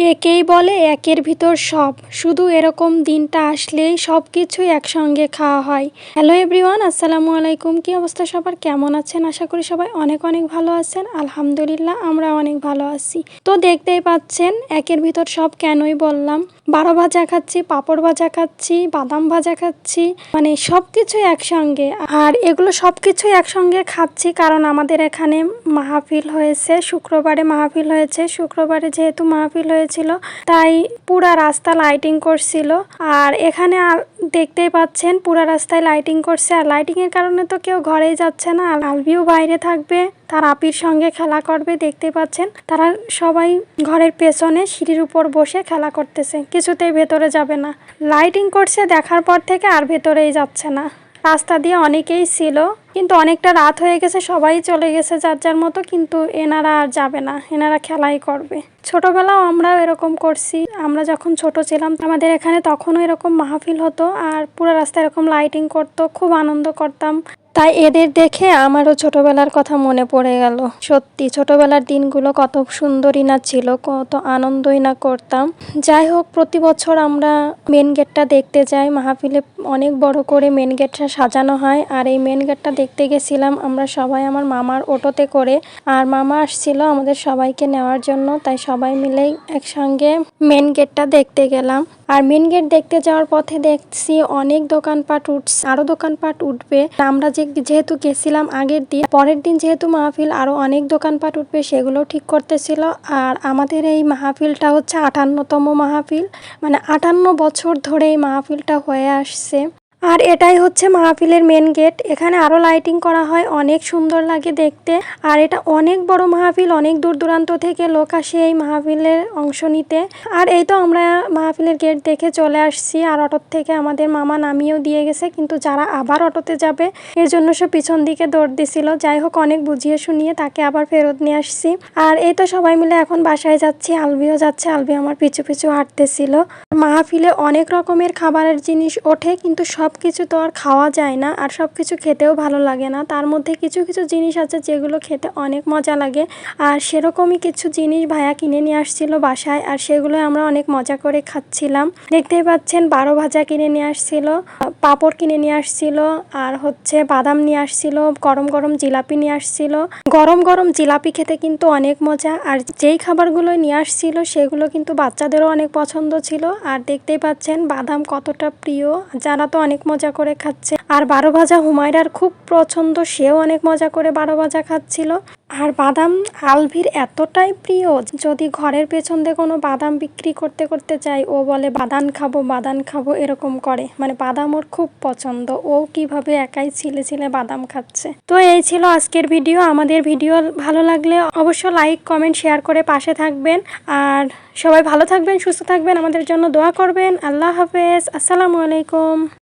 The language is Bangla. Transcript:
একেই বলে একের ভিতর সব, শুধু এরকম দিনটা আসলেই সব কিছুই একসঙ্গে খাওয়া হয়। হ্যালো এভরিওয়ান, আসসালামু আলাইকুম। কি অবস্থা সবার, কেমন আছেন? আশা করি সবাই অনেক অনেক ভালো আছেন। আলহামদুলিল্লাহ আমরা অনেক ভালো আছি। তো দেখতেই পাচ্ছেন একের ভিতর সব কেনই বললাম। 12 ভাজা খাচ্ছি, পাঁপড় ভাজা খাচ্ছি, বাদাম ভাজা খাচ্ছি, মানে সব কিছুই একসঙ্গে। আর এগুলো সব কিছুই একসঙ্গে খাচ্ছি কারণ আমাদের এখানে মাহফিল হয়েছে, শুক্রবারে মাহফিল হয়েছে। শুক্রবারে যেহেতু মাহফিল হয়েছিল তাই পুরা রাস্তা লাইটিং করছিল। আর এখানে দেখতেই পাচ্ছেন পুরা রাস্তায় লাইটিং করছে। আর লাইটিং এর কারণে তো কেউ ঘরেই যাচ্ছে না। আলভিও বাইরে থাকবে, তার আপির সঙ্গে খেলা করবে। দেখতে পাচ্ছেন তারা সবাই ঘরের পেছনে সিঁড়ির উপর বসে খেলা করতেছে, কিছুতেই ভেতরে যাবে না। লাইটিং করছে দেখার পর থেকে আর ভেতরেই যাচ্ছে না। রাস্তা দিয়ে অনেকেই ছিল, কিন্তু অনেকটা রাত হয়ে গেছে, সবাই চলে গেছে যার যার মতো। কিন্তু এনারা আর যাবে না, এনারা খেলাই করবে। ছোটবেলাও আমরাও এরকম করছি। আমরা যখন ছোট ছিলাম আমাদের এখানে তখনও এরকম মাহফিল হতো আর পুরো রাস্তায় এরকম লাইটিং করতো, খুব আনন্দ করতাম। তাই এদের দেখে আমারও ছোটবেলার কথা মনে পড়ে গেল। সত্যি ছোটবেলার দিনগুলো কত সুন্দরই না ছিল, কত আনন্দই না করতাম। যাই হোক, প্রতি বছর আমরা মেন গেটটা দেখতে যাই। মাহফিলে অনেক বড় করে মেন গেটটা সাজানো হয়। আর এই মেন গেটটা দেখতে গেছিলাম আমরা সবাই আমার মামার অটোতে করে। আর মামা আসছিল আমাদের সবাইকে নেওয়ার জন্য, তাই সবাই মিলেই একসঙ্গে মেন গেটটা দেখতে গেলাম। আর মেন গেট দেখতে যাওয়ার পথে দেখছি অনেক দোকানপাট উঠছে, আরো দোকানপাট উঠবে। আমরা যেহেতু গেছিলাম আগের দিন, পরের দিন যেহেতু মাহফিল, আরো অনেক দোকানপাট উঠবে, সেগুলো ঠিক করতেছিল। আর আমাদের এই মাহফিলটা হচ্ছে 58তম মাহফিল, মানে 58 বছর ধরে এই মাহফিলটা হয়ে আসছে। আর এটাই হচ্ছে মাহফিলের মেন গেট। এখানে আরো লাইটিং করা হয়, অনেক সুন্দর লাগে দেখতে। আর এটা অনেক বড় মাহফিল, অনেক দূর দূরান্ত থেকে লোক আসে এই মাহফিলের অংশ নিতে। আর এই তো আমরা মাহফিলের গেট দেখে চলে আসছি। আর অটোর থেকে আমাদের মামা নামিয়েও দিয়ে গেছে, কিন্তু যারা আবার অটোতে যাবে এর জন্য সে পিছন দিকে দৌড় দিছিল। যাই হোক, অনেক বুঝিয়ে শুনিয়ে তাকে আবার ফেরত নিয়ে আসছি। আর এই তো সবাই মিলে এখন বাসায় যাচ্ছি। আলবিও যাচ্ছে, আলবি আমার পিছু পিছু হাঁটতেছিল। মাহফিলে অনেক রকমের খাবারের জিনিস ওঠে, কিন্তু সবকিছু তো আর খাওয়া যায় না, আর সবকিছু খেতেও ভালো লাগে না। তার মধ্যে কিছু কিছু জিনিস আছে যেগুলো খেতে অনেক মজা লাগে। আর সেরকমই কিছু জিনিস ভাইয়া কিনে নিয়ে আসছিল বাসায়, আর সেগুলো আমরা অনেক মজা করে খাচ্ছিলাম। দেখতেই পাচ্ছেন 12 ভাজা কিনে নিয়ে আসছিল, পাঁপড় কিনে নিয়ে আসছিল, আর হচ্ছে বাদাম নিয়ে আসছিল, গরম গরম জিলাপি নিয়ে আসছিল। গরম গরম জিলাপি খেতে কিন্তু অনেক মজা। আর যেই খাবারগুলো নিয়ে আসছিল সেগুলো কিন্তু বাচ্চাদেরও অনেক পছন্দ ছিল। আর দেখতেই পাচ্ছেন বাদাম কতটা প্রিয়, যারা তো অনেক মজা করে খাচ্ছে। আর 12 ভাজা হুমায়রার খুব পছন্দ, সেও অনেক মজা করে 12 ভাজা খাচ্ছিল। আর বাদাম আলভির এতটাই প্রিয়, যদি ঘরের পেছন দিয়ে কোনো বাদাম বিক্রি করতে করতে যাই, ও বলে বাদাম খাবো বাদাম খাবো, এরকম করে। মানে বাদাম ওর খুব পছন্দ, ও কিভাবে একাই ছিলে ছিলে বাদাম খাচ্ছে। তো এই ছিল আজকের ভিডিও। আমাদের ভিডিও ভালো লাগলে অবশ্য লাইক কমেন্ট শেয়ার করে পাশে থাকবেন। আর সবাই ভালো থাকবেন, সুস্থ থাকবেন, আমাদের জন্য দোয়া করবেন। আল্লাহ হাফেজ, আসসালামু আলাইকুম।